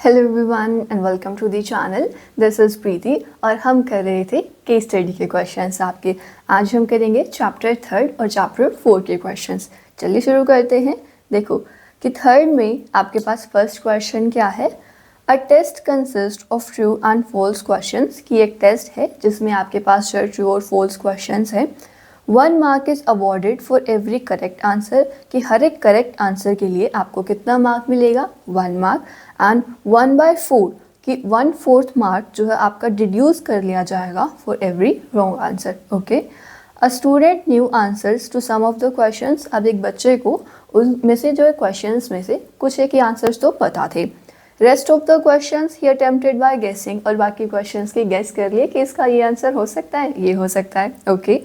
Hello everyone and welcome to the channel. This is Preeti और हम कर रहे थे केस स्टडी के क्वेश्चंस आपके। आज हम करेंगे चैप्टर 3 और चैप्टर 4 के क्वेश्चंस। चलिए शुरू करते हैं। देखो कि थर्ड में आपके पास फर्स्ट क्वेश्चन क्या है। A test consist of true and false questions की एक टेस्ट है जिसमें आपके पास ट्रू और फॉल्स क्वेश्चंस है। 1 mark is awarded for every correct answer कि हर एक करेक्ट आंसर के लिए आपको कितना मार्क मिलेगा, 1 मार्क। एंड 1/4 कि 1/4 मार्क जो है आपका डिड्यूस कर लिया जाएगा for every wrong answer. Okay, a student knew answers to some of the questions. अब एक बच्चे को उनमें से जो है क्वेश्चंस में से कुछ एक ही आंसर्स तो पता थे। Rest of the questions he attempted by guessing, और बाकी क्वेश्चंस के गेस कर लिए कि इसका ये आंसर हो सकता है, ये हो सकता है। Okay,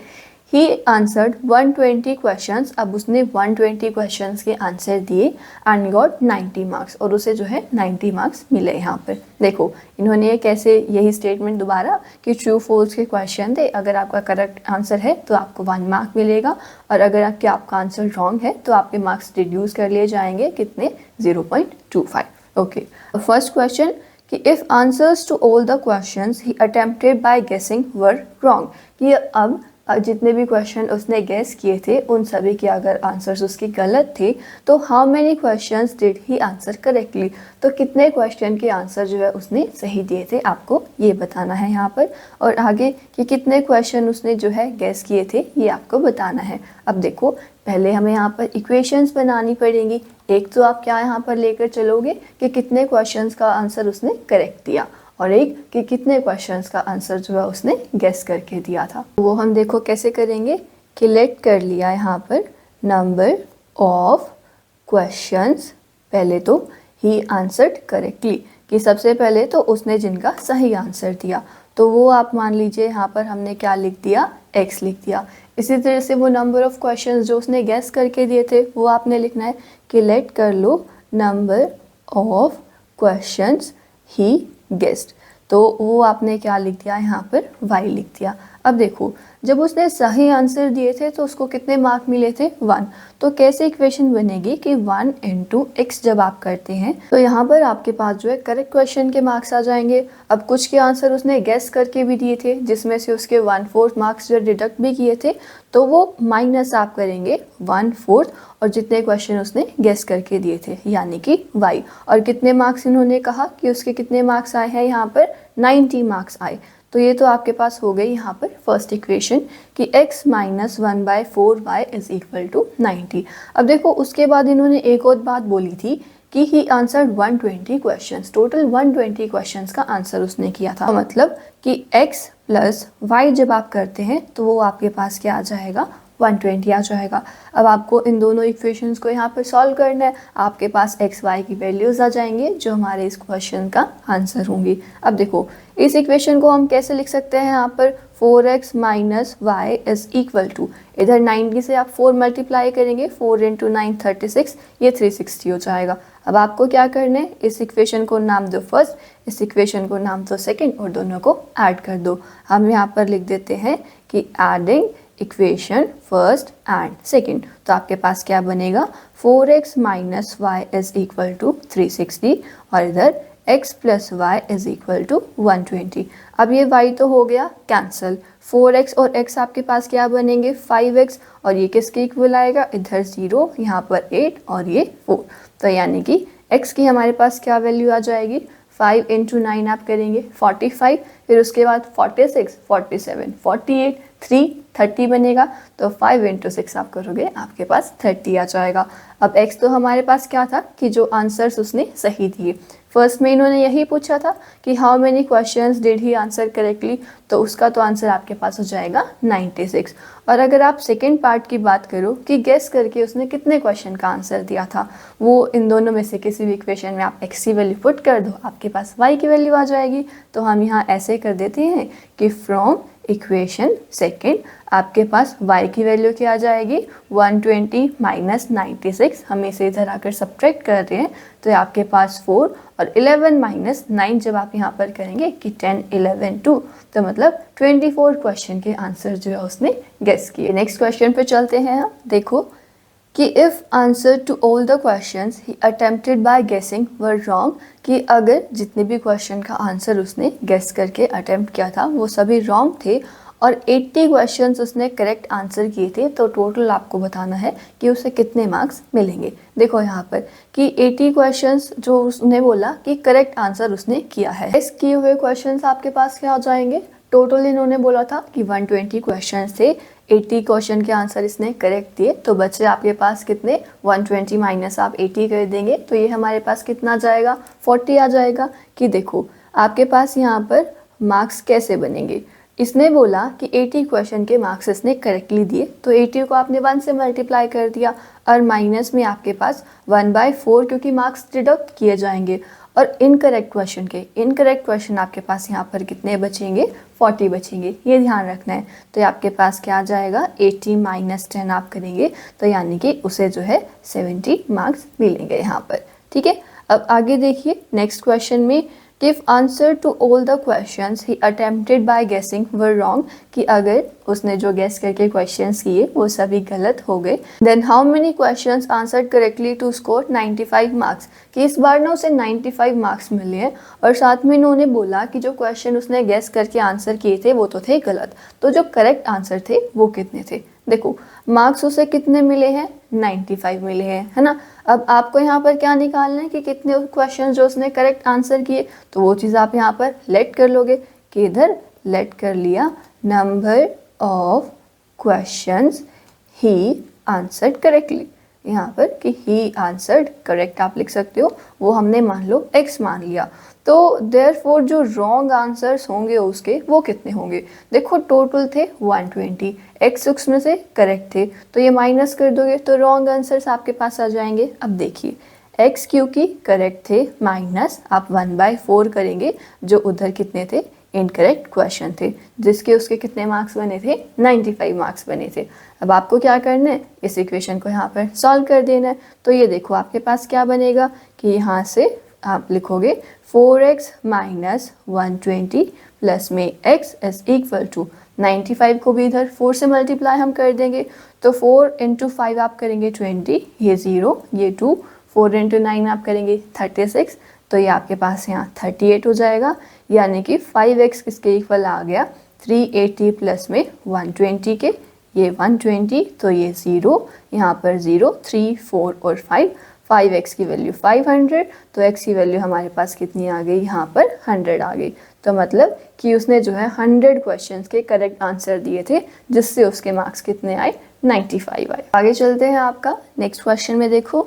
he answered 120 questions. अब उसने 120 क्वेश्चंस के आंसर दिए एंड गॉट 90 मार्क्स, और उसे जो है 90 मार्क्स मिले। यहाँ पर देखो इन्होंने कैसे यही स्टेटमेंट दोबारा कि ट्रू फॉल्स के क्वेश्चन थे, अगर आपका करेक्ट आंसर है तो आपको 1 मार्क मिलेगा, और अगर आपका आंसर रॉन्ग है तो आपके मार्क्स रिड्यूस कर लिए जाएंगे, कितने, 0.25। ओके, फर्स्ट क्वेश्चन कि if answers to all the questions he attempted by guessing were wrong, कि अब जितने भी क्वेश्चन उसने गेस किए थे उन सभी के अगर आंसर्स उसके गलत थे तो how many questions did he answer correctly, तो कितने क्वेश्चन के आंसर जो है उसने सही दिए थे, आपको ये बताना है यहाँ पर। और आगे कि कितने क्वेश्चन उसने जो है गेस किए थे ये आपको बताना है। अब देखो पहले हमें यहाँ पर इक्वेशंस बनानी पड़ेंगी। एक तो आप क्या यहाँ पर लेकर चलोगे कि कितने क्वेश्चंस का आंसर उसने करेक्ट दिया, और एक कि कितने क्वेश्चंस का आंसर जो है उसने गेस करके दिया था। वो हम देखो कैसे करेंगे कि लेट कर लिया यहाँ पर नंबर ऑफ क्वेश्चंस, पहले तो ही आंसर्ड करेक्टली कि सबसे पहले तो उसने जिनका सही आंसर दिया तो वो आप मान लीजिए यहाँ पर हमने क्या लिख दिया, x लिख दिया। इसी तरह से वो नंबर ऑफ क्वेश्चंस जो उसने गेस करके दिए थे वो आपने लिखना है कि लेट कर लो number of questions he guessed, तो वो आपने क्या लिख दिया यहाँ पर, y लिख दिया। अब देखो जब उसने सही आंसर दिए थे तो उसको कितने मार्क मिले थे, 1। तो कैसे इक्वेशन बनेगी कि 1 × x जब आप करते हैं तो यहाँ पर आपके पास जो है करेक्ट क्वेश्चन के मार्क्स आ जाएंगे। अब कुछ के आंसर उसने गेस करके भी दिए थे जिसमें से उसके 1/4 मार्क्स जो डिडक्ट भी किए थे, तो वो माइनस आप करेंगे 1/4 और जितने क्वेश्चन उसने गेस करके दिए थे यानी कि y। और कितने मार्क्स इन्होंने कहा कि उसके कितने मार्क्स आए हैं, यहाँ पर 90 मार्क्स आए। तो ये तो आपके पास हो गई यहाँ पर फर्स्ट इक्वेशन कि x - 1/4y = 90। अब देखो उसके बाद इन्होंने एक और बात बोली थी कि he answered 120 questions, total 120 questions का आंसर उसने किया था। मतलब कि x + y जब आप करते हैं तो वो आपके पास क्या आ जाएगा, 120 आ जाएगा। अब आपको इन दोनों इक्वेशंस को यहाँ पर सॉल्व करना है। आपके पास x y की वैल्यूज़ आ जाएंगे जो हमारे इस क्वेश्चन का आंसर होंगी। अब देखो इस इक्वेशन को हम कैसे लिख सकते हैं, यहाँ पर 4x - y = इधर 90 से आप 4 मल्टीप्लाई करेंगे, 4 × 9 36, ये 360 हो जाएगा। अब आपको क्या करना है, इस इक्वेशन को नाम दो फर्स्ट, इस इक्वेशन को नाम दो सेकेंड, और दोनों को ऐड कर दो। हम यहाँ पर लिख देते हैं कि adding equation first and second, तो आपके पास क्या बनेगा, 4x - y = 360 और इधर x + y = 120। अब ये y तो हो गया कैंसिल, 4x और x आपके पास क्या बनेंगे, 5x, और ये किसके इक्वल आएगा, इधर 0, यहाँ पर 8 और ये 4। तो यानी कि x की हमारे पास क्या वैल्यू आ जाएगी, 5 × 9 आप करेंगे 45, फिर उसके बाद 46, 47, 48, 3 30 बनेगा, तो 5 × 6 आप करोगे आपके पास 30 आ जाएगा। अब x तो हमारे पास क्या था कि जो आंसर्स उसने सही दिए। फर्स्ट में इन्होंने यही पूछा था कि how many questions did he answer correctly, तो उसका तो आंसर आपके पास हो जाएगा 96। और अगर आप सेकेंड पार्ट की बात करो कि गेस करके उसने कितने क्वेश्चन का आंसर दिया था, वो इन दोनों में से किसी भी इक्वेशन में आप x की वैल्यू पुट कर दो, आपके पास y की वैल्यू आ जाएगी। तो हम यहाँ ऐसे कर देते हैं कि फ्रॉम इक्वेशन सेकेंड आपके पास y की वैल्यू क्या आ जाएगी, 120 - 96, हम इसे इधर आकर सब्ट्रैक्ट कर रहे हैं तो आपके पास 4 और 11 - 9 जब आप यहाँ पर करेंगे कि 10 11 2, तो मतलब 24 क्वेश्चन के आंसर जो है उसने गेस किए। नेक्स्ट क्वेश्चन पे चलते हैं हम। देखो कि if answer to all the questions he attempted by guessing were wrong, कि अगर जितने भी क्वेश्चन का आंसर उसने गेस करके अटेम्प्ट किया था वो सभी रॉन्ग थे और 80 क्वेश्चंस उसने करेक्ट आंसर किए थे, तो टोटल आपको बताना है कि उसे कितने मार्क्स मिलेंगे। देखो यहाँ पर कि 80 क्वेश्चंस जो उसने बोला कि करेक्ट आंसर उसने किया है। इस किए हुए क्वेश्चंस आपके पास क्या हो जाएंगे, टोटल इन्होंने बोला था कि 120 क्वेश्चंस थे, 80 क्वेश्चन के आंसर इसने करेक्ट दिए, तो बच्चे आपके पास कितने 120 माइनस आप 80 कर देंगे तो ये हमारे पास कितना आ जाएगा 40 आ जाएगा। कि देखो आपके पास यहाँ पर मार्क्स कैसे बनेंगे, इसने बोला कि 80 क्वेश्चन के मार्क्स इसने करेक्टली दिए, तो 80 को आपने 1 से मल्टीप्लाई कर दिया और माइनस में आपके पास 1/4 क्योंकि मार्क्स डिडक्ट किए जाएंगे। और इनकरेक्ट क्वेश्चन आपके पास यहाँ पर कितने बचेंगे 40 बचेंगे, ये ध्यान रखना है। तो ये आपके पास क्या आ जाएगा 80 माइनस 10 आप करेंगे तो यानी कि उसे जो है 70 मार्क्स मिलेंगे यहाँ पर। ठीक है, अब आगे देखिए नेक्स्ट क्वेश्चन में give answer to all the questions he attempted by guessing were wrong, कि अगर उसने जो गेस करके क्वेश्चंस किए वो सभी गलत हो गए, then how many questions answered correctly to score 95 marks, कि इस बार ना उसे 95 मार्क्स मिले हैं। और साथ में इन्होंने बोला कि जो क्वेश्चन उसने गेस करके आंसर किए थे वो तो थे गलत, तो जो करेक्ट आंसर थे वो कितने थे। देखो मार्क्स उसे कितने मिले हैं 95 मिले हैं, है ना। अब आपको यहाँ पर क्या निकालना है कि कितने क्वेश्चन जो उसने करेक्ट आंसर किए, तो वो चीज़ आप यहाँ पर लेट कर लोगे कि इधर लेट कर लिया number of questions he answered correctly, यहाँ पर कि ही आंसर्ड करेक्ट आप लिख सकते हो, वो हमने मान लो x मान लिया। तो देयरफॉर जो रॉन्ग आंसर्स होंगे उसके वो कितने होंगे, देखो टोटल थे 120, x उसमें से करेक्ट थे तो ये माइनस कर दोगे तो रॉन्ग आंसर्स आपके पास आ जाएंगे। अब देखिए x क्योंकि करेक्ट थे माइनस आप 1/4 करेंगे जो उधर कितने थे इनकरेक्ट क्वेश्चन थे, जिसके उसके कितने मार्क्स बने थे 95 मार्क्स बने थे। अब आपको क्या करना है इस इक्वेशन को यहाँ पर सॉल्व कर देना है। तो ये देखो आपके पास क्या बनेगा कि यहाँ से आप लिखोगे 4x माइनस 120 प्लस में x इज इक्वल टू 95 को भी इधर 4 से मल्टीप्लाई हम कर देंगे तो 4 × 5 आप करेंगे 20, ये 0 ये 2, 4 × 9 आप करेंगे 36, तो ये आपके पास यहाँ 38 हो जाएगा। यानी कि 5x किसके इक्वल आ गया 380 प्लस में 120 के, ये 120 तो ये 0 यहाँ पर 0 3 4 और 5x की वैल्यू 500, तो x की वैल्यू हमारे पास कितनी आ गई यहाँ पर 100 आ गई। तो मतलब कि उसने जो है 100 क्वेश्चंस के करेक्ट आंसर दिए थे जिससे उसके मार्क्स कितने आए 95 आए। आगे चलते हैं आपका नेक्स्ट क्वेश्चन में देखो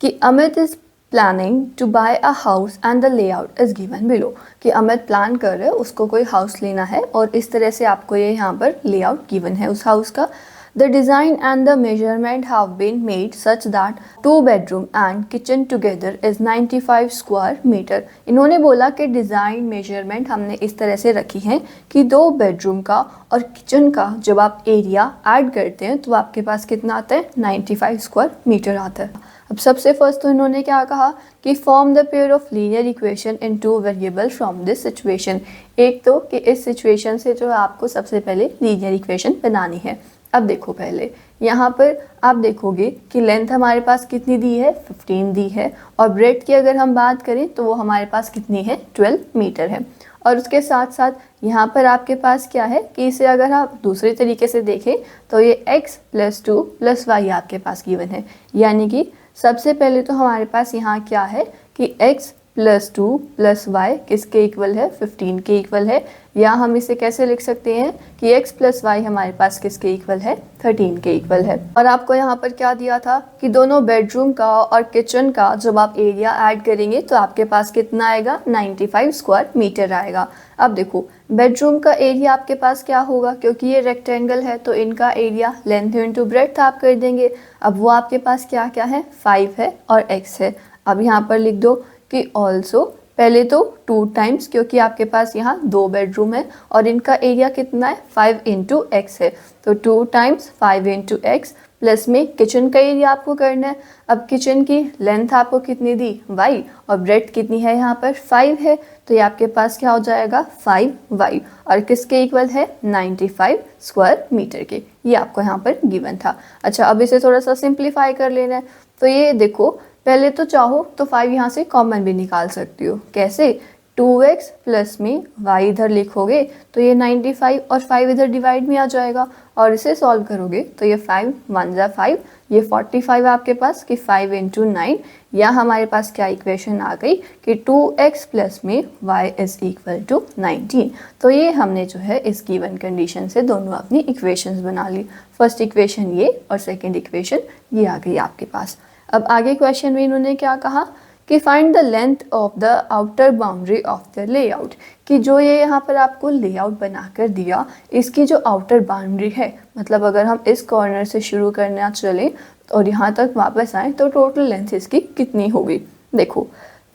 कि Amit is planning to buy a house and the layout is given below, कि अमित प्लान कर रहे हैं उसको कोई हाउस लेना है और इस तरह से आपको ये यहाँ पर लेआउट गिवन है उस हाउस का। The design and the measurement have been made such that 2 bedroom and kitchen together is 95 square meter। इन्होंने बोला कि डिज़ाइन मेजरमेंट हमने इस तरह से रखी है कि 2 बेडरूम का और किचन का जब आप एरिया ऐड करते हैं तो आपके पास कितना आता है 95 स्क्वायर मीटर आता है। अब सबसे फर्स्ट तो इन्होंने क्या कहा कि form the pair of linear equation in 2 variable from this situation. एक तो कि इस सिचुएशन से जो है आपको सबसे पहले लीनियर इक्वेशन बनानी है। अब देखो पहले यहाँ पर आप देखोगे कि लेंथ हमारे पास कितनी दी है 15 दी है और ब्रेड्थ की अगर हम बात करें तो वो हमारे पास कितनी है 12 मीटर है। और उसके साथ साथ यहाँ पर आपके पास क्या है कि इसे अगर आप दूसरे तरीके से देखें तो ये x + 2 + y आपके पास गिवन है। यानी कि सबसे पहले तो हमारे पास यहाँ क्या है कि x + 2 + y किसके इक्वल है 15 के इक्वल है, या हम इसे कैसे लिख सकते हैं कि x + y हमारे पास किसके इक्वल है 13 के इक्वल है। और आपको यहाँ पर क्या दिया था कि दोनों बेडरूम का और किचन का जब आप एरिया ऐड करेंगे तो आपके पास कितना आएगा 95 स्क्वायर मीटर आएगा। अब देखो बेडरूम का एरिया आपके पास क्या होगा, क्योंकि ये रेक्टेंगल है तो इनका एरिया लेंथ इंटू ब्रेड्थ आप कर देंगे। अब वो आपके पास क्या क्या है 5 है और x है। अब यहाँ पर लिख दो कि ऑल्सो पहले तो 2 टाइम्स, क्योंकि आपके पास यहाँ 2 बेडरूम है और इनका एरिया कितना है 5 × x है, तो 2 टाइम्स 5 × x प्लस में किचन का एरिया आपको करना है। अब किचन की लेंथ आपको कितनी दी, y, और ब्रेड्थ कितनी है यहाँ पर 5 है, तो ये आपके पास क्या हो जाएगा 5y, और किसके इक्वल है 95 स्क्वायर मीटर के। ये आपको यहाँ पर गिवन था। अच्छा, अब इसे थोड़ा सा सिंप्लीफाई कर लेना है। तो ये देखो, पहले तो चाहो तो 5 यहाँ से कॉमन भी निकाल सकती हो। कैसे, 2x प्लस में y इधर लिखोगे तो ये 95 और 5 इधर डिवाइड में आ जाएगा, और इसे सॉल्व करोगे तो ये 5 1 जा 5, ये 45 आपके पास कि 5 इंटू 9, या हमारे पास क्या इक्वेशन आ गई कि 2x प्लस में y इज इक्वल टू 19। तो ये हमने जो है इस गिवन कंडीशन से दोनों अपनी इक्वेशंस बना ली। फर्स्ट इक्वेशन ये और सेकेंड इक्वेशन ये आ गई आपके पास। अब आगे क्वेश्चन में इन्होंने क्या कहा कि find the length of the outer boundary of the layout, कि जो ये यहाँ पर आपको लेआउट बनाकर दिया, इसकी जो आउटर बाउंड्री है, मतलब अगर हम इस कॉर्नर से शुरू करना चलें और यहाँ तक वापस आए तो टोटल लेंथ इसकी कितनी होगी। देखो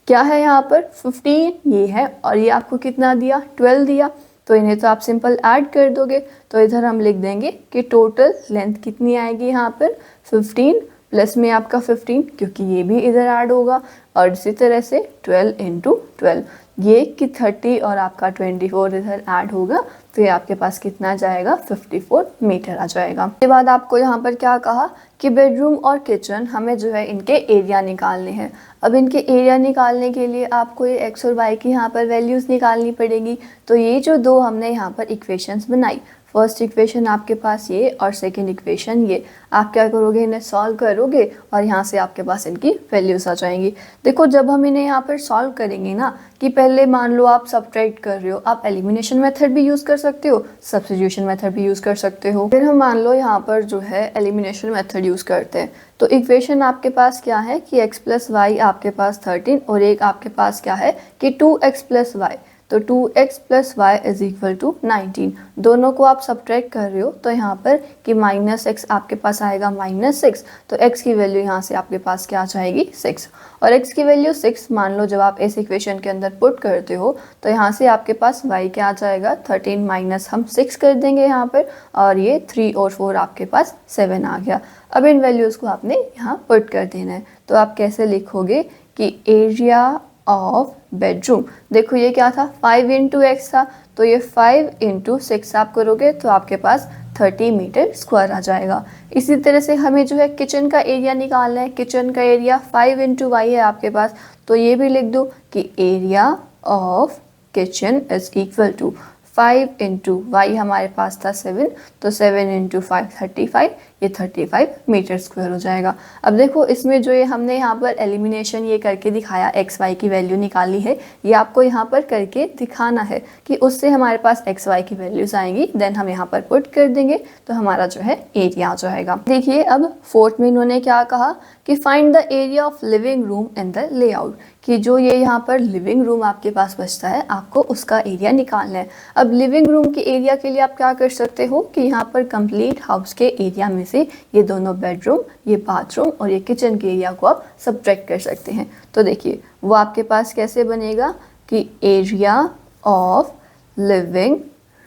क्या है यहाँ पर 15 ये है, और ये आपको कितना दिया 12 दिया, तो इन्हें तो आप सिंपल ऐड कर दोगे। तो इधर हम लिख देंगे कि टोटल लेंथ कितनी आएगी यहाँ पर 15 प्लस में आपका 15, क्योंकि ये भी इधर ऐड होगा, और इसी तरह से 12 इंटू 12, ये कि 30 और आपका 24 इधर ऐड होगा, तो ये आपके पास कितना जाएगा 54 मीटर आ जाएगा। उसके बाद आपको यहाँ पर क्या कहा कि बेडरूम और किचन हमें जो है इनके एरिया निकालने हैं। अब इनके एरिया निकालने के लिए आपको ये एक्स और वाई की यहाँ पर वैल्यूज़ निकालनी पड़ेगी। तो ये जो दो हमने यहाँ पर इक्वेशंस बनाई, फर्स्ट इक्वेशन आपके पास ये और सेकंड इक्वेशन ये, आप क्या करोगे इन्हें सॉल्व करोगे और यहाँ से आपके पास इनकी वैल्यूज़ आ जाएंगी। देखो जब हम इन्हें यहाँ पर सॉल्व करेंगे ना, कि पहले मान लो आप सब्ट्रैक्ट कर रहे हो, आप एलिमिनेशन मेथड भी यूज़ कर सकते हो, सब्स्टिट्यूशन मेथड भी यूज़ कर सकते हो। फिर हम मान लो यहाँ पर जो है एलिमिनेशन मेथड यूज़ करते हैं, तो इक्वेशन आपके पास क्या है कि x प्लस वाई आपके पास 13 और एक आपके पास क्या है कि 2x प्लस वाई, तो 2x plus y is equal to 19। दोनों को आप सब्ट्रैक्ट कर रहे हो तो यहाँ पर कि माइनस एक्स आपके पास आएगा -6, तो x की वैल्यू यहाँ से आपके पास क्या आ जाएगी 6, और x की वैल्यू 6 मान लो जब आप इस इक्वेशन के अंदर पुट करते हो तो यहाँ से आपके पास y क्या आ जाएगा 13 माइनस हम 6 कर देंगे यहाँ पर, और ये 3 और 4 आपके पास 7 आ गया। अब इन वैल्यूज़ को आपने यहाँ पुट कर देना है, तो आप कैसे लिखोगे कि एरिया ऑफ बेडरूम, देखो ये क्या था 5 इंटू एक्स था, तो ये 5 इंटू 6 आप करोगे तो आपके पास 30 मीटर स्क्वायर आ जाएगा। इसी तरह से हमें जो है किचन का एरिया निकालना है। किचन का एरिया 5 इंटू वाई है आपके पास, तो ये भी लिख दो कि area of kitchen is equal to 5 into y हमारे पास था 7, तो 7 इंटू 5 35, ये 35 मीटर स्क्वायर हो जाएगा। अब देखो इसमें जो ये हमने यहाँ पर एलिमिनेशन ये करके दिखाया, एक्स वाई की वैल्यू निकाली है, ये आपको यहाँ पर करके दिखाना है कि उससे हमारे पास एक्स वाई की वैल्यूज़ आएंगी, देन हम यहाँ पर पुट कर देंगे तो हमारा जो है एरिया आ जाएगा। देखिए अब फोर्थ में इन्होंने क्या कहा कि find the area of living room in the layout, कि जो ये यहाँ पर लिविंग रूम आपके पास बचता है आपको उसका एरिया निकालना है। अब लिविंग रूम के एरिया के लिए आप क्या कर सकते हो कि यहाँ पर कंप्लीट हाउस के एरिया में से ये दोनों बेडरूम, ये बाथरूम और ये किचन के एरिया को आप सब्ट्रैक्ट कर सकते हैं। तो देखिए वो आपके पास कैसे बनेगा कि area of living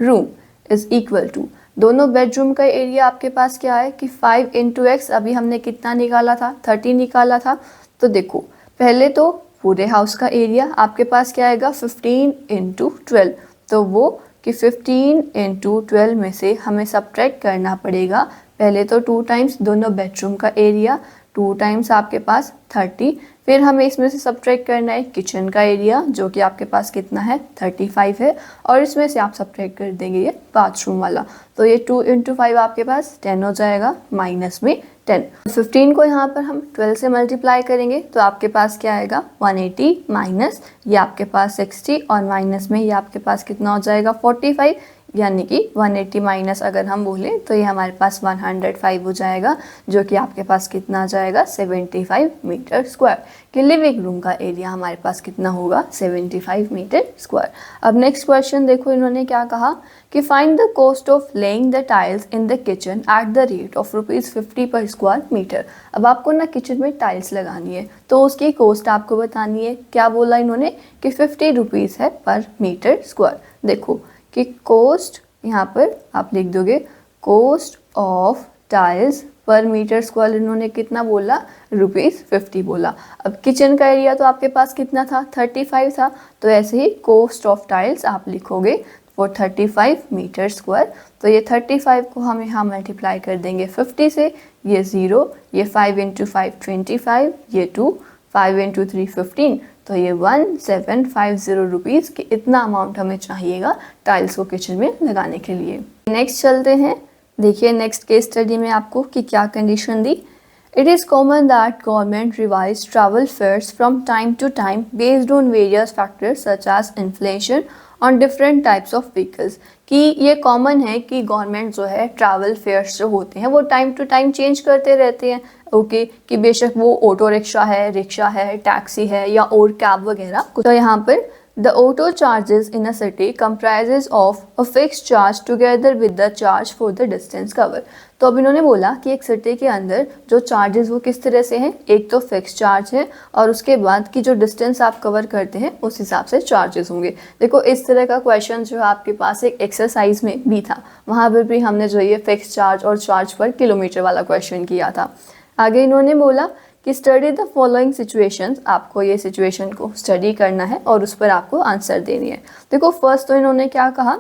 room is equal to, दोनों बेडरूम का एरिया आपके पास क्या है कि 5 इंटू एक्स, अभी हमने कितना निकाला था 30 निकाला था। तो देखो पहले तो पूरे हाउस का एरिया आपके पास क्या आएगा 15 इंटू 12, तो वो कि 15 इंटू 12 में से हमें सब्ट्रैक्ट करना पड़ेगा पहले तो 2 टाइम्स दोनों बेडरूम का एरिया, 2 टाइम्स आपके पास 30, फिर हमें इसमें से सब्ट्रैक्ट करना है किचन का एरिया जो कि आपके पास कितना है 35 है, और इसमें से आप सब्ट्रैक्ट कर देंगे ये बाथरूम वाला, तो ये 2 इंटू 5 आपके पास 10 हो जाएगा, माइनस में 10। 15 को यहाँ पर हम 12 से मल्टीप्लाई करेंगे तो आपके पास क्या आएगा 180 माइनस ये आपके पास 60 और माइनस में ये आपके पास कितना हो जाएगा 45, यानी कि 180 माइनस अगर हम बोलें तो ये हमारे पास 105 हो जाएगा, जो कि आपके पास कितना आ जाएगा 75 मीटर स्क्वायर, कि लिविंग रूम का एरिया हमारे पास कितना होगा 75 मीटर स्क्वायर। अब नेक्स्ट क्वेश्चन देखो इन्होंने क्या कहा कि find the cost of laying the tiles in the kitchen at the rate of ₹50 पर स्क्वायर मीटर। अब आपको ना किचन में टाइल्स लगानी है तो उसकी कॉस्ट आपको बतानी है। क्या बोला इन्होंने कि 50 रुपीज़ है पर मीटर स्क्वायर। देखो कि कॉस्ट यहाँ पर आप लिख दोगे कॉस्ट ऑफ टाइल्स पर मीटर स्क्वायर इन्होंने कितना बोला, ₹50 बोला। अब किचन का एरिया तो आपके पास कितना था, 35 था, तो ऐसे ही कॉस्ट ऑफ टाइल्स आप लिखोगे फॉर 35 मीटर स्क्वायर। तो ये 35 को हम यहाँ मल्टीप्लाई कर देंगे 50 से, ये 0, ये 5 × 5 25, ये 2, 5 × 3 15, तो ये 1750 रुपीज़ कि इतना अमाउंट हमें चाहिएगा टाइल्स को किचन में लगाने के लिए। नेक्स्ट चलते हैं, देखिए नेक्स्ट केस स्टडी में आपको कि क्या कंडीशन दी। It is common that government revise travel fares from time to time based on various factors such as inflation on different types of vehicles, कि ये कॉमन है कि गवर्नमेंट जो है ट्रैवल फेयर्स जो होते हैं वो टाइम टू टाइम चेंज करते रहते हैं। ओके कि बेशक वो ऑटो रिक्शा है, टैक्सी है या और कैब वगैरह। तो यहाँ पर The auto charges in a city comprises of a fixed charge together with the charge for the distance cover। तो अब इन्होंने बोला कि एक सिटी के अंदर जो चार्जेस वो किस तरह से हैं, एक तो फिक्स चार्ज है और उसके बाद की जो डिस्टेंस आप कवर करते हैं उस हिसाब से चार्जेस होंगे। देखो इस तरह का क्वेश्चन जो आपके पास एक एक्सरसाइज में भी था, वहाँ पर भी हमने जो ये फिक्स चार्ज और चार्ज पर किलोमीटर वाला क्वेश्चन किया था। आगे इन्होंने बोला कि स्टडी द फॉलोइंग सिचुएशंस, आपको ये सिचुएशन को स्टडी करना है और उस पर आपको आंसर देनी है। देखो फर्स्ट तो इन्होंने क्या कहा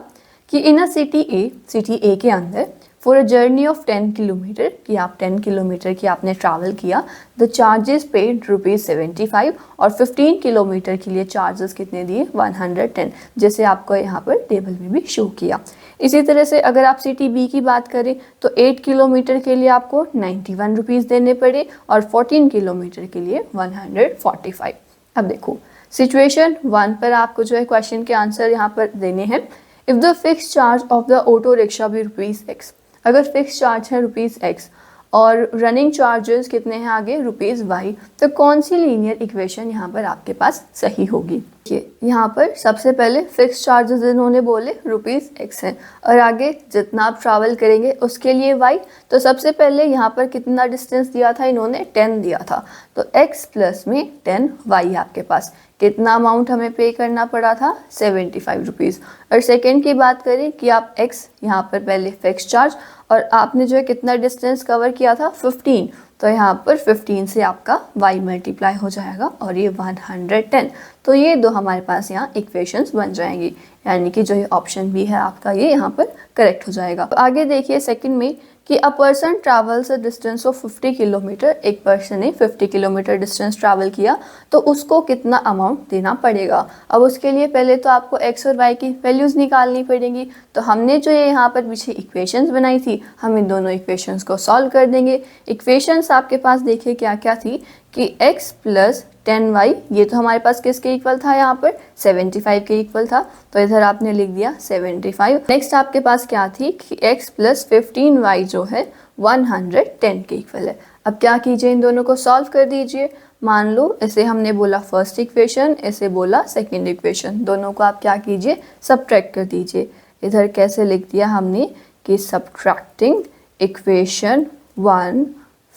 कि इन अ सिटी ए के अंदर for a journey of 10 kilometre, कि आप 10 किलोमीटर की आपने ट्रैवल किया, द चार्जेस पेड ₹75 और 15 किलोमीटर के लिए चार्जेस कितने दिए, 110, जैसे आपको यहाँ पर टेबल में भी शो किया। इसी तरह से अगर आप सिटी बी की बात करें तो 8 किलोमीटर के लिए आपको ₹91 देने पड़े और 14 किलोमीटर के लिए 145। अब देखो सिचुएशन 1 पर आपको जो है क्वेश्चन के आंसर यहाँ पर देने हैं। If the fix charge of the auto rickshaw भी ₹X, अगर फिक्स चार्ज है ₹X और रनिंग चार्जेस कितने हैं आगे ₹Y, तो कौन सी लीनियर इक्वेशन यहाँ पर आपके पास सही होगी। यहाँ पर सबसे पहले फिक्स चार्जेस इन्होंने बोले ₹X हैं और आगे जितना आप ट्रैवल करेंगे उसके लिए Y, तो सबसे पहले यहाँ पर कितना डिस्टेंस दिया था इन्होंने, 10 दिया था, तो X प्लस में 10 Y आपके पास कितना अमाउंट हमें पे करना पड़ा था, ₹75। और सेकेंड की बात करें कि आप X यहाँ पर पहले फिक्स चार्ज और आपने जो है कितना डिस्टेंस कवर किया था 15, तो यहाँ पर 15 से आपका y मल्टीप्लाई हो जाएगा और ये 110, तो ये दो हमारे पास यहाँ इक्वेशंस बन जाएंगी, यानी कि जो ये ऑप्शन बी है आपका ये यहाँ पर करेक्ट हो जाएगा। तो आगे देखिए सेकंड में कि a person travels a distance of 50 kilometre, एक पर्सन ने 50 किलोमीटर डिस्टेंस ट्रैवल किया तो उसको कितना अमाउंट देना पड़ेगा। अब उसके लिए पहले तो आपको x और y की वैल्यूज़ निकालनी पड़ेंगी, तो हमने जो ये यहाँ पर पीछे इक्वेशंस बनाई थी हम इन दोनों इक्वेशंस को सॉल्व कर देंगे। इक्वेशंस आपके पास देखिए क्या क्या थी कि x प्लस 10y, ये तो हमारे पास किसके इक्वल था, यहाँ पर 75 के इक्वल था, तो इधर आपने लिख दिया 75। नेक्स्ट आपके पास क्या थी कि x प्लस 15y जो है 110 के इक्वल है। अब क्या कीजिए, इन दोनों को सॉल्व कर दीजिए। मान लो इसे हमने बोला फर्स्ट इक्वेशन, इसे बोला सेकेंड इक्वेशन, दोनों को आप क्या कीजिए, सब्ट्रैक्ट कर दीजिए। इधर कैसे लिख दिया हमने कि subtracting equation 1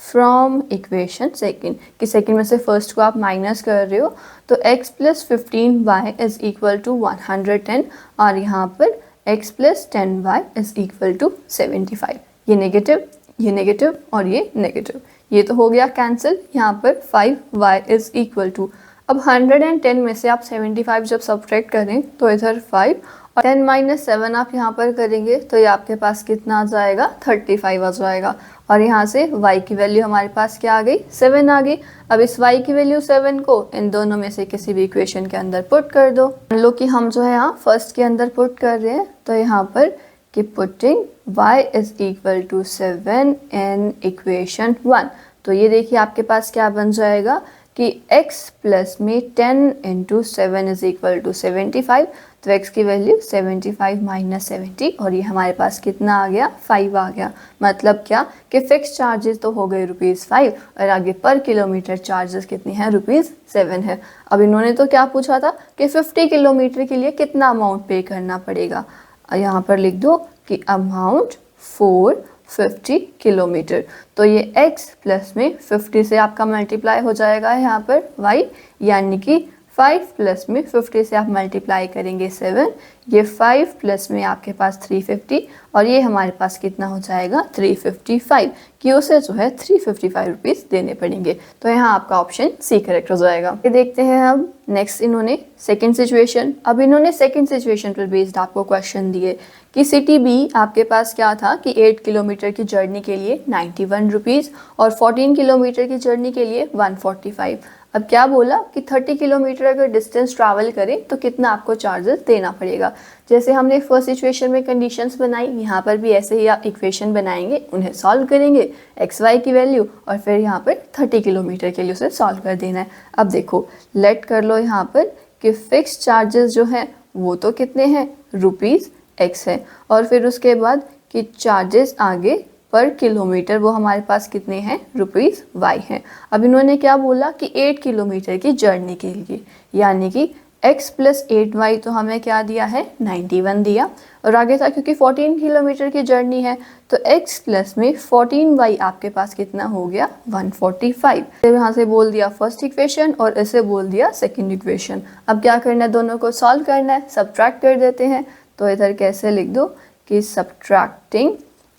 from equation second, कि सेकेंड में से फर्स्ट को आप माइनस कर रहे हो, तो x plus 15y is equal to 110 और यहाँ पर x plus 10y is equal to 75। ये नेगेटिव और ये नेगेटिव, ये तो हो गया कैंसिल। यहाँ पर 5y इज इक्वल टू, अब 110 में से आप 75 जब सब्ट्रैक्ट करें तो इधर 5 और 10 माइनस 7 आप यहाँ पर करेंगे तो ये आपके पास कितना आ जाएगा, 35 आ जाएगा। और यहाँ से y की वैल्यू हमारे पास क्या आ गई, 7 आ गई। अब इस y की वैल्यू 7 को इन दोनों में से किसी भी इक्वेशन के अंदर पुट कर दो। मान लो कि हम जो है यहाँ फर्स्ट के अंदर पुट कर रहे हैं, तो यहाँ पर कि putting y is equal to 7 in equation 1, तो ये देखिए आपके पास क्या बन जाएगा कि x प्लस में 10 इंटू 7 इज इक्वल टू 75, तो x की वैल्यू 75 माइनस 70 और ये हमारे पास कितना आ गया, 5 आ गया। मतलब क्या कि फिक्स चार्जेस तो हो गए ₹5 और आगे पर किलोमीटर चार्जेस कितने हैं, ₹7 है। अब इन्होंने तो क्या पूछा था कि 50 किलोमीटर के लिए कितना अमाउंट पे करना पड़ेगा, यहाँ पर लिख दो कि अमाउंट फॉर 50 किलोमीटर, तो ये x प्लस में 50 से आपका मल्टीप्लाई हो जाएगा यहाँ पर y, यानी कि 5 प्लस में 50 से आप मल्टीप्लाई करेंगे 7, ये 5 प्लस में आपके पास 350 और ये हमारे पास कितना हो जाएगा 355 कि उसे जो है 355 रुपीज़ देने पड़ेंगे। तो यहाँ आपका ऑप्शन सी करेक्ट हो जाएगा। ये देखते हैं हम नेक्स्ट इन्होंने सेकंड सिचुएशन। अब इन्होंने सेकंड सिचुएशन पर बेस्ड आपको क्वेश्चन दिए कि सिटी बी आपके पास क्या था कि 8 किलोमीटर की जर्नी के लिए 91 रुपीज़ और 14 किलोमीटर की जर्नी के लिए 145। अब क्या बोला कि 30 किलोमीटर अगर डिस्टेंस ट्रैवल करें तो कितना आपको चार्जेस देना पड़ेगा। जैसे हमने फर्स्ट सिचुएशन में कंडीशंस बनाई, यहाँ पर भी ऐसे ही आप इक्वेशन बनाएंगे, उन्हें सॉल्व करेंगे एक्स वाई की वैल्यू और फिर यहाँ पर 30 किलोमीटर के लिए उसे सॉल्व कर देना है। अब देखो लेट कर लो यहाँ पर कि फिक्स चार्जेस जो हैं वो तो कितने हैं रुपीज़ एक्स है और फिर उसके बाद कि चार्जेस आगे पर किलोमीटर वो हमारे पास कितने हैं रुपीज़ वाई हैं। अब इन्होंने क्या बोला कि 8 किलोमीटर की जर्नी के लिए यानी कि x प्लस 8y तो हमें क्या दिया है 91 दिया और आगे था क्योंकि 14 किलोमीटर की जर्नी है तो x प्लस में 14y आपके पास कितना हो गया 145। तो यहाँ से बोल दिया फर्स्ट इक्वेशन और इसे बोल दिया सेकंड इक्वेशन। अब क्या करना है, दोनों को सॉल्व करना है, सब्ट्रैक्ट कर देते हैं। तो इधर कैसे लिख दो कि subtracting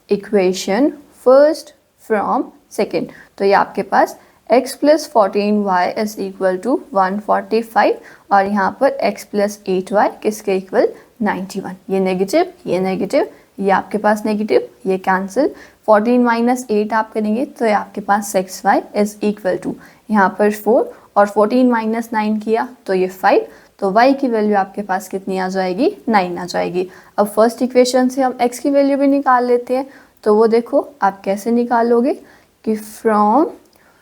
equation first from second, तो ये आपके पास x plus 14y is equal to 145 और यहाँ पर x प्लस 8y किसके इक्वल 91। ये नेगेटिव, ये आपके पास नेगेटिव, ये कैंसिल, 14 माइनस 8 आप करेंगे तो ये आपके पास 6y इज इक्वल टू यहाँ पर 4 और 14 माइनस 9 किया तो ये 5, तो y की वैल्यू आपके पास कितनी आ जाएगी 9 आ जाएगी। अब फर्स्ट इक्वेशन से हम x की वैल्यू भी निकाल लेते हैं, तो वो देखो आप कैसे निकालोगे कि फ्रॉम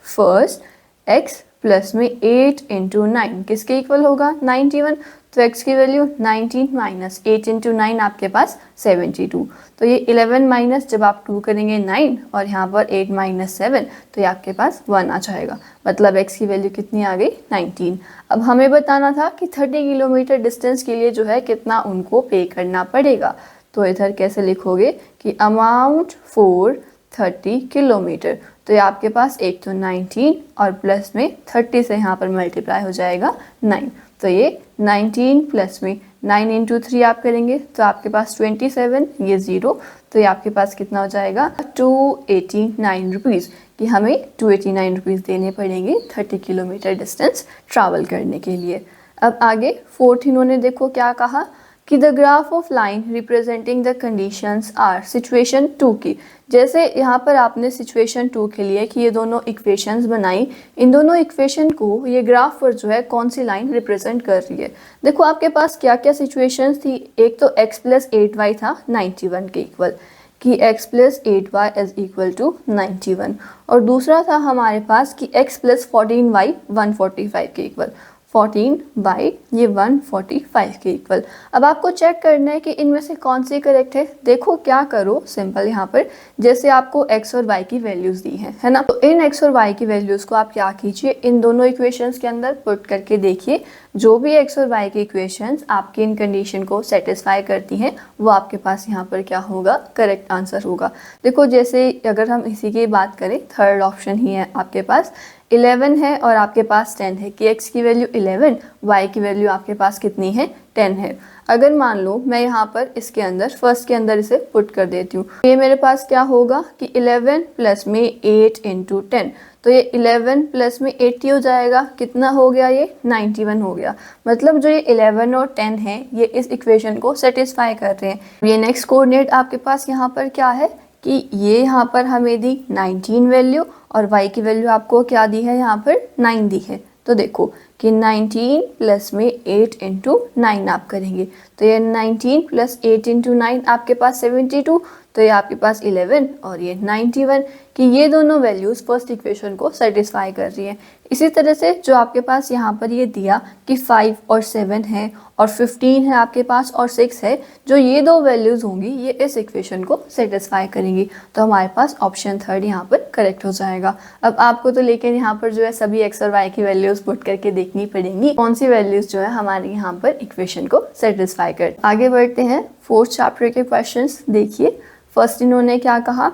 फर्स्ट x प्लस में 8 इंटू 9 किसके इक्वल होगा 91, तो x की वैल्यू 19 माइनस 8 इंटू 9 आपके पास 72, तो ये 11 माइनस जब आप 2 करेंगे 9 और यहाँ पर 8 माइनस 7 तो ये आपके पास 1 आ जाएगा, मतलब x की वैल्यू कितनी आ गई 19। अब हमें बताना था कि 30 किलोमीटर डिस्टेंस के लिए जो है कितना उनको पे करना पड़ेगा, तो इधर कैसे लिखोगे कि अमाउंट फॉर 30 किलोमीटर, तो ये आपके पास एक तो 19 और प्लस में 30 से यहाँ पर मल्टीप्लाई हो जाएगा 9, तो ये 19 प्लस में 9 इंटू 3 आप करेंगे तो आपके पास 27, ये 0, तो ये आपके पास कितना हो जाएगा 289 रुपीज़ कि हमें 289 रुपीज़ देने पड़ेंगे 30 किलोमीटर डिस्टेंस ट्रैवल करने के लिए। अब आगे फोर्थ इन्होंने देखो क्या कहा कि the graph of line representing the conditions are situation 2 की, जैसे यहाँ पर आपने सिचुएशन 2 के लिए कि ये दोनों इक्वेशंस बनाई, इन दोनों इक्वेशन को ये ग्राफ पर जो है कौन सी लाइन रिप्रेजेंट कर रही है। देखो आपके पास क्या क्या सिचुएशंस थी, एक तो x प्लस 8y था 91 के इक्वल कि x plus 8y is equal to 91 और दूसरा था हमारे पास कि x प्लस 14y 145 के इक्वल, 14 बाई ये 145 के इक्वल। अब आपको चेक करना है कि इनमें से कौन सी करेक्ट है। देखो क्या करो सिंपल, यहाँ पर जैसे आपको x और y की वैल्यूज़ दी हैं है ना, तो इन x और y की वैल्यूज़ को आप क्या कीजिए इन दोनों इक्वेशंस के अंदर पुट करके देखिए, जो भी x और y की इक्वेशंस आपकी इन कंडीशन को सेटिस्फाई करती हैं वो आपके पास यहाँ पर क्या होगा करेक्ट आंसर होगा। देखो जैसे अगर हम इसी की बात करें, थर्ड ऑप्शन ही है आपके पास 11 है और आपके पास 10 है कि x की वैल्यू 11, y की वैल्यू आपके पास कितनी है 10 है। अगर मान लो मैं यहाँ पर इसके अंदर फर्स्ट के अंदर इसे पुट कर देती हूँ, ये मेरे पास क्या होगा कि 11 प्लस में 8 इंटू 10, तो ये 11 प्लस में 80 हो जाएगा, कितना हो गया ये 91 हो गया। मतलब जो ये 11 और 10 है ये इस इक्वेशन को सेटिस्फाई कर रहे हैं। ये नेक्स्ट कोऑर्डिनेट आपके पास यहाँ पर क्या है कि ये यहाँ पर हमें दी 19 वैल्यू और y की वैल्यू आपको क्या दी है यहाँ पर 9 दी है। तो देखो कि 19 प्लस में 8 इंटू 9 आप करेंगे तो ये 19 प्लस 8 इंटू 9 आपके पास 72, तो ये आपके पास 11 और ये 91 कि ये दोनों वैल्यूज़ फर्स्ट इक्वेशन को सेटिस्फाई कर रही हैं। इसी तरह से जो आपके पास यहाँ पर ये दिया कि 5 और 7 है और 15 है आपके पास और 6 है, जो ये दो वैल्यूज़ होंगी ये इस इक्वेशन को सेटिस्फाई करेंगी, तो हमारे पास ऑप्शन थर्ड यहाँ पर करेक्ट हो जाएगा। अब आपको तो लेकिन यहाँ पर जो है सभी x और y की वैल्यूज़ पुट करके देखनी पड़ेंगी कौन सी वैल्यूज़ जो है हमारे यहाँ पर इक्वेशन को सेटिस्फाई कर। आगे बढ़ते हैं फोर्थ चैप्टर के क्वेश्चंस देखिए। फर्स्ट इन्होंने क्या कहा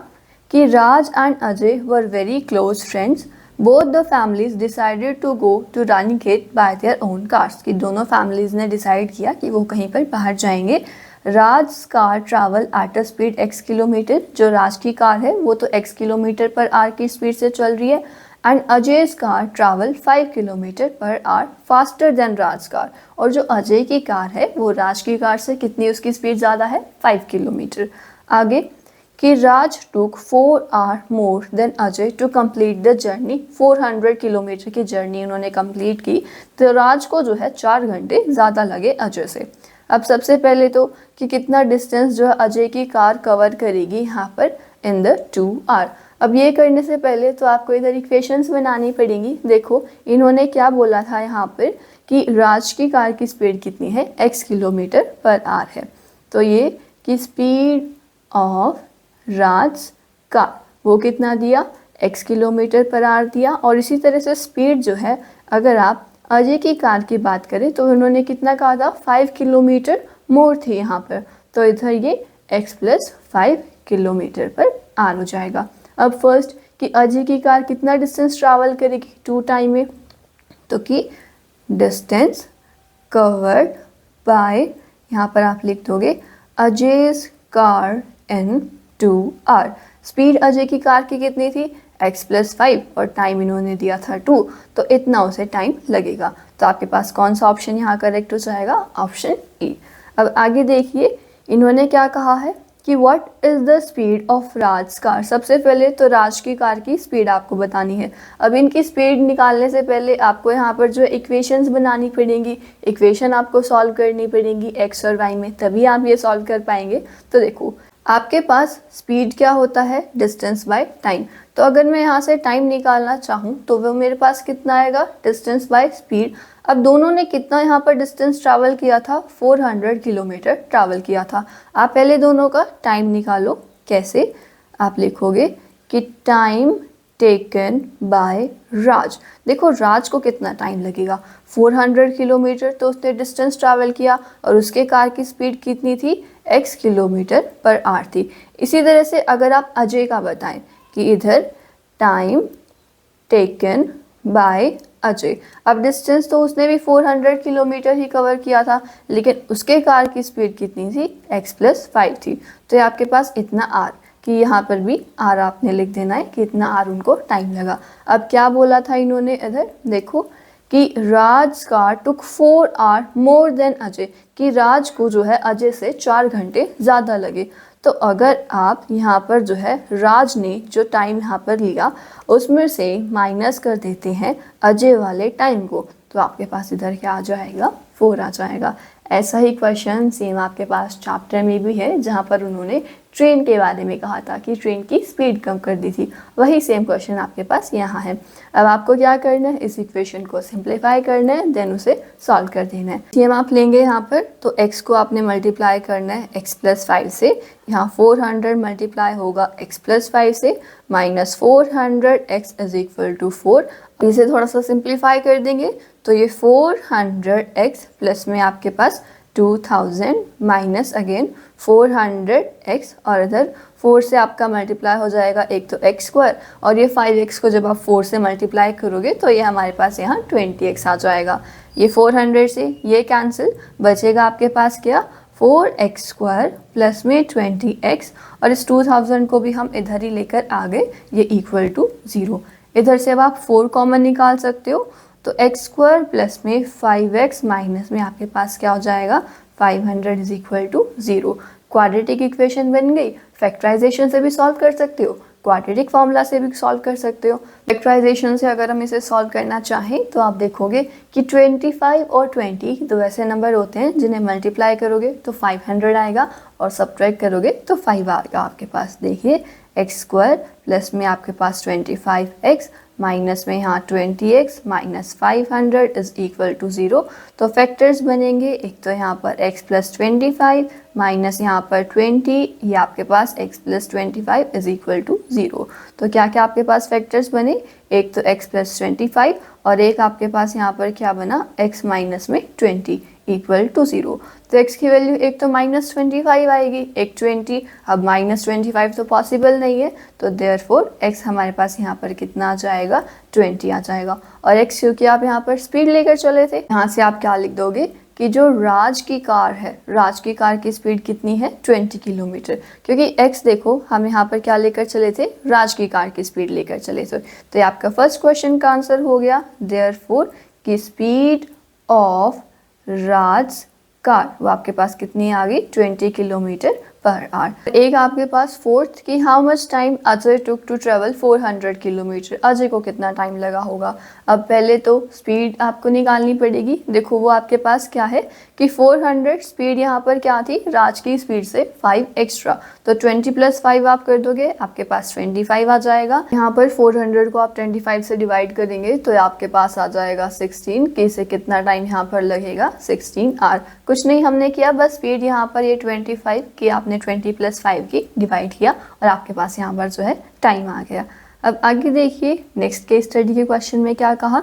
कि Raj and Ajay were very close friends both the families decided to go to Ranikhet by their own cars, कि दोनों फैमिलीज ने डिसाइड किया कि वो कहीं पर बाहर जाएंगे। Raj car travel at a speed x kilometre, जो राज की कार है वो तो x किलोमीटर पर आवर की स्पीड से चल रही है। And Ajay's car travel 5 kilometre per hour faster than Raj car, और जो अजय की कार है वो राज की कार से कितनी उसकी स्पीड ज़्यादा है, 5 किलोमीटर। आगे कि Raj took 4 hour more than Ajay to complete the journey, 400 kilometre की जर्नी उन्होंने कंप्लीट की, तो राज को जो है 4 घंटे ज़्यादा लगे अजय से। अब सबसे पहले तो कि कितना डिस्टेंस जो है अजय की कार कवर करेगी यहाँ पर इन द 2 आवर। अब ये करने से पहले तो आपको इधर इक्वेशंस बनानी पड़ेंगी। देखो इन्होंने क्या बोला था यहाँ पर कि राज की कार की स्पीड कितनी है, x किलोमीटर पर आवर है, तो ये कि स्पीड ऑफ राज कार वो कितना दिया, x किलोमीटर पर आवर दिया। और इसी तरह से स्पीड जो है अगर आप अजय की कार की बात करें तो उन्होंने कितना कहा था, 5 किलोमीटर मोर थी यहाँ पर, तो इधर ये x plus 5 kilometre per our हो जाएगा। अब फर्स्ट कि अजय की कार कितना डिस्टेंस ट्रैवल करेगी 2 टाइम में, तो कि डिस्टेंस कवर्ड बाय, यहाँ पर आप लिख दोगे Ajay's car in 2 hour. Speed Ajay की कार की कितनी थी, x प्लस 5 और टाइम इन्होंने दिया था 2, तो इतना उसे टाइम लगेगा। तो आपके पास कौन सा ऑप्शन यहाँ करेक्ट हो जाएगा, ऑप्शन ई। अब आगे देखिए इन्होंने क्या कहा है कि what is the speed of Raj car. सबसे पहले तो राज की कार की स्पीड आपको बतानी है। अब इनकी स्पीड निकालने से पहले आपको यहाँ पर जो इक्वेशंस बनानी पड़ेंगी, इक्वेशन आपको सॉल्व करनी पड़ेंगी x और y में, तभी आप ये सॉल्व कर पाएंगे। तो देखो आपके पास स्पीड क्या होता है, डिस्टेंस बाय टाइम। तो अगर मैं यहाँ से टाइम निकालना चाहूँ तो वो मेरे पास कितना आएगा, डिस्टेंस बाय स्पीड। अब दोनों ने कितना यहाँ पर डिस्टेंस ट्रैवल किया था, 400 किलोमीटर ट्रैवल किया था। आप पहले दोनों का टाइम निकालो। कैसे, आप लिखोगे कि टाइम टेकन बाय राज। देखो राज को कितना टाइम लगेगा, 400 किलोमीटर तो उसने डिस्टेंस ट्रैवल किया और उसके कार की स्पीड कितनी थी, x किलोमीटर पर आवर थी। इसी तरह से अगर आप अजय का बताएं कि इधर टाइम टेकन बाय अजय, अब डिस्टेंस तो उसने भी 400 किलोमीटर ही कवर किया था, लेकिन उसके कार की स्पीड कितनी थी, x प्लस 5 थी। तो ये आपके पास इतना आर, कि यहाँ पर भी आर आपने लिख देना है कि इतना आर उनको टाइम लगा। अब क्या बोला था इन्होंने इधर, देखो कि Raj car took 4 hour more than Ajay, कि राज को जो है अजय से 4 घंटे ज़्यादा लगे। तो अगर आप यहाँ पर जो है राज ने जो टाइम यहाँ पर लिया उसमें से माइनस कर देते हैं अजय वाले टाइम को, तो आपके पास इधर क्या आ जाएगा, 4 आ जाएगा। ऐसा ही क्वेश्चन सेम आपके पास चैप्टर में भी है, जहाँ पर उन्होंने ट्रेन के बारे में कहा था कि ट्रेन की स्पीड कम कर दी थी। वही सेम क्वेश्चन आपके पास यहाँ है। अब आपको क्या करना है, इस इक्वेशन को सिंप्लीफाई करना है, देन उसे सॉल्व कर देना है। सेम आप लेंगे यहाँ पर, तो x को आपने मल्टीप्लाई करना है x प्लस 5 से, यहाँ 400 मल्टीप्लाई होगा x प्लस 5 से, minus 400 x is equal to 4। इसे थोड़ा सा सिंप्लीफाई कर देंगे तो ये 400x प्लस में आपके पास 2000 माइनस अगेन 400x, और इधर 4 से आपका मल्टीप्लाई हो जाएगा एक तो x स्क्वायर, और ये 5x को जब आप 4 से मल्टीप्लाई करोगे तो ये हमारे पास यहाँ 20x आ जाएगा। ये 400 से ये कैंसिल, बचेगा आपके पास क्या, 4x स्क्वायर प्लस में 20x, और इस 2000 को भी हम इधर ही लेकर आ गए, ये इक्वल टू 0। इधर से अब आप 4 कॉमन निकाल सकते हो, तो x स्क्वायर प्लस में 5x माइनस में आपके पास क्या हो जाएगा, 500 is equal to 0। Quadratic equation बन गई। फैक्टराइजेशन से भी सॉल्व कर सकते हो, क्वाड्रेटिक फॉर्मूला से भी सॉल्व कर सकते हो। फैक्टराइजेशन से अगर हम इसे सॉल्व करना चाहें तो आप देखोगे कि 25 और 20 दो ऐसे नंबर होते हैं जिन्हें मल्टीप्लाई करोगे तो 500 आएगा और सब्ट्रैक्ट करोगे तो 5 आएगा आपके पास। देखिए एक्स स्क्वायर प्लस में आपके पास 25x माइनस में यहाँ 20x minus 500 is equal to 0। तो फैक्टर्स बनेंगे, एक तो यहाँ पर x प्लस 25 माइनस यहाँ पर 20, ये आपके पास x plus 25 is equal to 0। तो क्या क्या आपके पास फैक्टर्स बने, एक तो x प्लस 25 और एक आपके पास यहाँ पर क्या बना, x माइनस में 20। Equal to 0। तो x की वैल्यू एक तो -25 आएगी, एक 20। अब -25 तो पॉसिबल नहीं है, तो देयरफॉर x हमारे पास यहाँ पर कितना आ जाएगा, 20 आ जाएगा। और x क्योंकि आप यहाँ पर स्पीड लेकर चले थे, यहाँ से आप क्या लिख दोगे कि जो राज की कार है, राज की कार की स्पीड कितनी है, 20 किलोमीटर। क्योंकि x देखो हम यहाँ पर क्या लेकर चले थे, राज की कार की स्पीड लेकर चले थे। तो ये आपका फर्स्ट क्वेश्चन का आंसर हो गया। देयरफॉर की स्पीड ऑफ राज कार वो आपके पास कितनी आ गई, 20 किलोमीटर पर आवर। एक आपके पास फोर्थ की how much time Ajay took to travel 400 kilometre. Ajay को कितना टाइम लगा होगा। अब पहले तो स्पीड आपको निकालनी पड़ेगी। देखो वो आपके पास क्या है कि 400 स्पीड यहाँ पर क्या थी, राज की स्पीड से 5 एक्स्ट्रा। तो 20 + 5 आप कर दोगे, आपके पास 25 आ जाएगा। यहाँ पर 400 को आप 25 से डिवाइड करेंगे तो आपके पास आ जाएगा 16। कि इसे कितना टाइम यहाँ पर लगेगा, 16 आवर। कुछ नहीं हमने किया, बस स्पीड यहाँ पर ये 25 की आपने 20 + 5 की डिवाइड किया और आपके पास यहाँ पर जो है टाइम आ गया। अब आगे देखिए नेक्स्ट केस स्टडी के क्वेश्चन में क्या कहा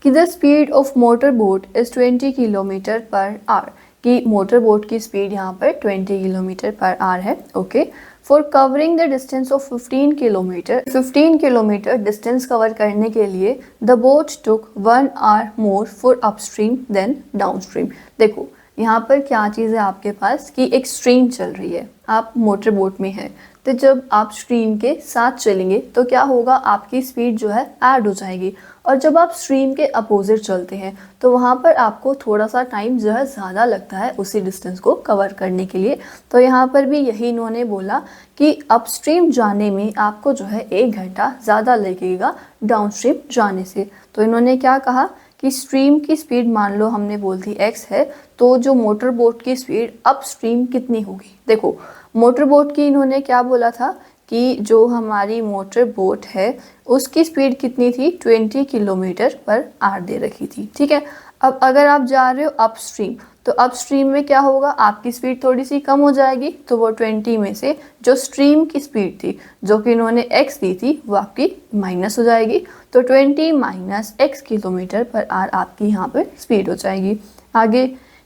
कि the speed of motor boat is 20 kilometre per hour. कि मोटर बोट की स्पीड यहाँ पर 20 किलोमीटर पर आवर है। Okay, for covering the distance of 15 kilometre, 15 kilometre distance cover करने के लिए the boat took 1 hour more for upstream than downstream. देखो यहाँ पर क्या चीज़ है आपके पास कि एक स्ट्रीम चल रही है, आप मोटर बोट में हैं, तो जब आप स्ट्रीम के साथ चलेंगे तो क्या होगा, आपकी स्पीड जो है ऐड हो जाएगी। और जब आप स्ट्रीम के अपोजिट चलते हैं तो वहाँ पर आपको थोड़ा सा टाइम जो है ज़्यादा लगता है उसी डिस्टेंस को कवर करने के लिए। तो यहाँ पर भी यही इन्होंने बोला कि अपस्ट्रीम जाने में आपको जो है 1 घंटा ज़्यादा लगेगा डाउनस्ट्रीम जाने से। तो इन्होंने क्या कहा कि स्ट्रीम की स्पीड मान लो हमने बोल दी x है, तो जो मोटर बोट की स्पीड अपस्ट्रीम कितनी होगी। देखो मोटर बोट की इन्होंने क्या बोला था कि जो हमारी मोटर बोट है उसकी स्पीड कितनी थी, 20 किलोमीटर पर आवर दे रखी थी। ठीक है, अब अगर आप जा रहे हो अपस्ट्रीम तो अपस्ट्रीम में क्या होगा, आपकी स्पीड थोड़ी सी कम हो जाएगी। तो वो 20 में से जो स्ट्रीम की स्पीड थी जो कि इन्होंने x दी थी वो आपकी माइनस हो जाएगी। तो 20 - x किलोमीटर पर आवर आपकी यहाँ पर स्पीड हो जाएगी। आगे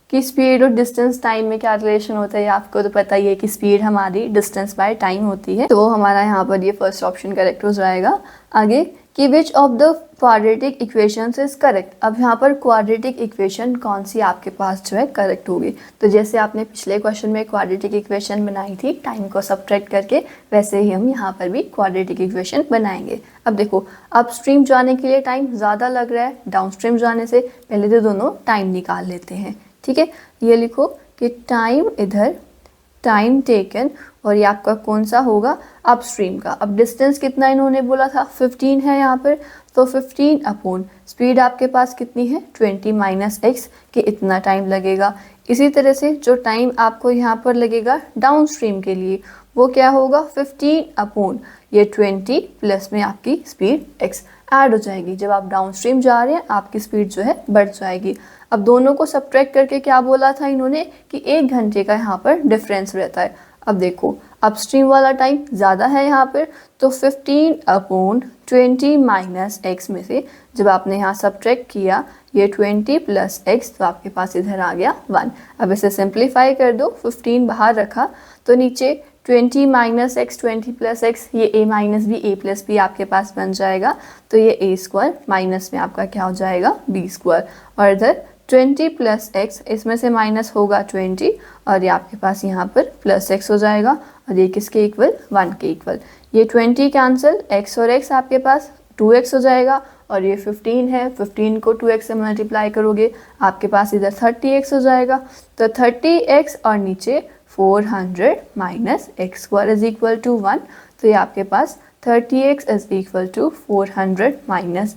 कि स्पीड और डिस्टेंस टाइम में क्या रिलेशन होता है, आपको तो पता ही है कि स्पीड हमारी डिस्टेंस बाय टाइम होती है। तो हमारा यहाँ पर ये फर्स्ट ऑप्शन करेक्ट हो जाएगा। आगे कि which of the quadratic equations is correct. अब यहाँ पर क्वाड्रेटिक इक्वेशन कौन सी आपके पास जो है करेक्ट होगी। तो जैसे आपने पिछले क्वेश्चन में क्वाड्रेटिक इक्वेशन बनाई थी टाइम को सब्ट्रैक्ट करके, वैसे ही हम यहाँ पर भी क्वाड्रेटिक इक्वेशन बनाएंगे। अब देखो अपस्ट्रीम जाने के लिए टाइम ज़्यादा लग रहा है डाउनस्ट्रीम जाने से, पहले तो दोनों टाइम निकाल लेते हैं। ठीक है, ये लिखो कि टाइम इधर टाइम टेकन और ये आपका कौन सा होगा, अपस्ट्रीम का। अब डिस्टेंस कितना इन्होंने बोला था, 15 है यहाँ पर, तो 15 अपॉन स्पीड आपके पास कितनी है, 20 - x कि इतना टाइम लगेगा। इसी तरह से जो टाइम आपको यहाँ पर लगेगा डाउनस्ट्रीम के लिए वो क्या होगा, 15 अपॉन ये 20 प्लस में आपकी स्पीड x ऐड हो जाएगी। जब आप डाउनस्ट्रीम जा रहे हैं आपकी स्पीड जो है बढ़ जाएगी। अब दोनों को सब्ट्रैक्ट करके क्या बोला था इन्होंने कि 1 घंटे का यहाँ पर डिफरेंस रहता है। अब देखो अपस्ट्रीम वाला टाइम ज़्यादा है यहाँ पर, तो 15 अपॉन 20 - x में से जब आपने यहाँ सब्ट्रैक्ट किया ये 20 + x तो आपके पास इधर आ गया 1। अब इसे सिंप्लीफाई कर दो, 15 बाहर रखा तो नीचे 20 - x 20 + x ये a - b a + b आपके पास बन जाएगा। तो ये a² माइनस में आपका क्या हो जाएगा, b²। और इधर 20 + x इसमें से माइनस होगा 20 और ये आपके पास यहाँ पर +x हो जाएगा और ये किसके इक्वल, 1 के इक्वल। ये 20 कैंसिल, x और x आपके पास 2x हो जाएगा और ये 15 है, 15 को 2x से मल्टीप्लाई करोगे आपके पास इधर 30x हो जाएगा। तो 30x और नीचे 400 - x² = 1। तो ये आपके पास 30x = 400 -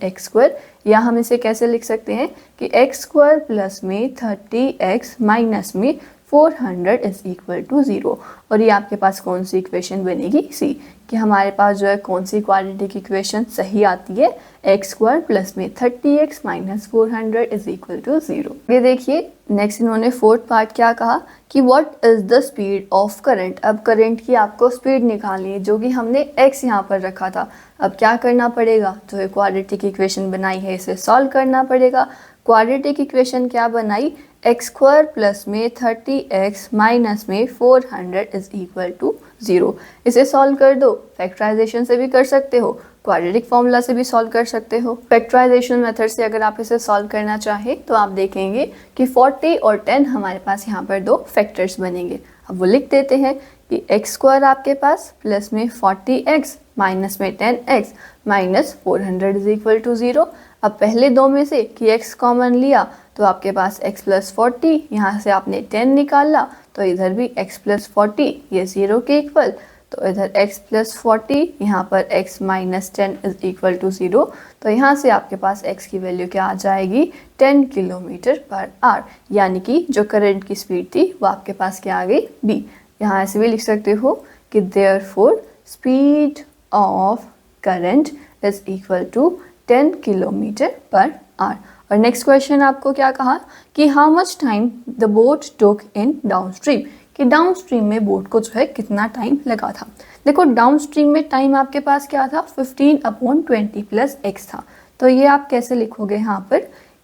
x²। या हम इसे कैसे लिख सकते हैं कि x² प्लस में 30x माइनस में 400 = 0। और ये आपके पास कौन सी इक्वेशन बनेगी, सी। कि हमारे पास जो है कौन सी क्वाड्रेटिक इक्वेशन सही आती है, x² प्लस में 30x माइनस 400 = 0। ये देखिए नेक्स्ट इन्होंने फोर्थ पार्ट क्या कहा कि what is the speed of current. अब करंट की आपको स्पीड निकालनी है जो कि हमने x यहाँ पर रखा था। अब क्या करना पड़ेगा, जो क्वाड्रेटिक इक्वेशन बनाई है इसे सॉल्व करना पड़ेगा। क्वाड्रेटिक इक्वेशन क्या बनाई, एक्स स्क्वायर प्लस में 30x माइनस में 400 इज इक्वल टू 0। इसे सॉल्व कर दो, फैक्टराइजेशन से भी कर सकते हो, क्वाड्रेटिक फॉर्मूला से भी सॉल्व कर सकते हो। फैक्टराइजेशन मेथड से अगर आप इसे सॉल्व करना चाहें तो आप देखेंगे कि 40 और 10 हमारे पास यहाँ पर दो फैक्टर्स बनेंगे। अब वो लिख देते हैं कि एक्स स्क्वायर आपके पास प्लस में 40x माइनस में 10x minus 400 is equal to 0। अब पहले दो में से कि x कॉमन लिया तो आपके पास x प्लस 40, यहाँ से आपने 10 निकाला तो इधर भी x प्लस 40 ये 0 के इक्वल, तो इधर x प्लस 40 यहाँ पर x minus 10 is equal to 0। तो यहाँ से आपके पास x की वैल्यू क्या आ जाएगी, 10 किलोमीटर पर आवर, यानी कि जो करंट की स्पीड थी वो आपके पास क्या आ गई, b। यहाँ ऐसे भी लिख सकते हो कि therefore speed of current is equal to 10 kilometre per hour. और नेक्स्ट क्वेश्चन आपको क्या कहा कि how much time the boat took in downstream, कि डाउन स्ट्रीम में बोट को जो है कितना टाइम लगा था। देखो डाउन स्ट्रीम में टाइम आपके पास क्या था, 15/20 प्लस x था। तो ये आप कैसे लिखोगे यहाँ पर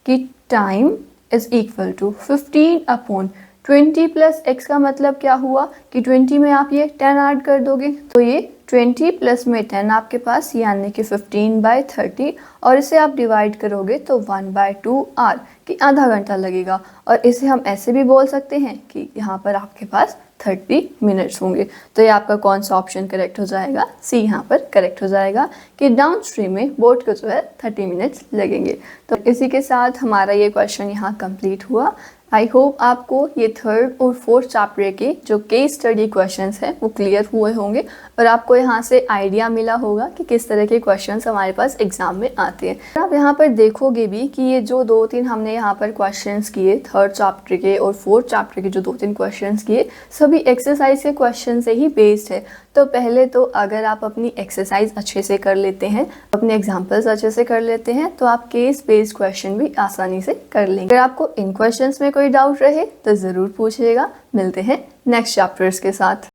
कि time is equal to 15/20 plus x का मतलब क्या हुआ कि 20 में आप ये 10 ऐड कर दोगे, तो ये 20 प्लस में 10 आपके पास यानी कि 15/30, और इसे आप डिवाइड करोगे तो 1/2 आर कि आधा घंटा लगेगा। और इसे हम ऐसे भी बोल सकते हैं कि यहाँ पर आपके पास 30 मिनट्स होंगे। तो ये आपका कौन सा ऑप्शन करेक्ट हो जाएगा, सी यहाँ पर करेक्ट हो जाएगा कि डाउन स्ट्रीम में बोट को जो है 30 मिनट्स लगेंगे। तो इसी के साथ हमारा ये क्वेश्चन यहाँ कंप्लीट हुआ। आई होप आपको ये थर्ड और फोर्थ चैप्टर के जो केस स्टडी क्वेश्चंस हैं वो क्लियर हुए होंगे और आपको यहाँ से आइडिया मिला होगा कि किस तरह के क्वेश्चंस हमारे पास एग्जाम में आते हैं। आप यहाँ पर देखोगे भी कि ये जो 2-3 हमने यहाँ पर क्वेश्चंस किए थर्ड चैप्टर के और फोर्थ चैप्टर के जो 2-3 क्वेश्चंस किए सभी एक्सरसाइज के क्वेश्चन से ही बेस्ड है। तो पहले तो अगर आप अपनी एक्सरसाइज अच्छे से कर लेते हैं, अपने एग्जाम्पल्स अच्छे से कर लेते हैं, तो आप केस बेस्ड क्वेश्चन भी आसानी से कर लेंगे। अगर आपको इन क्वेश्चंस में कोई डाउट रहे तो ज़रूर पूछिएगा। मिलते हैं नेक्स्ट चैप्टर्स के साथ।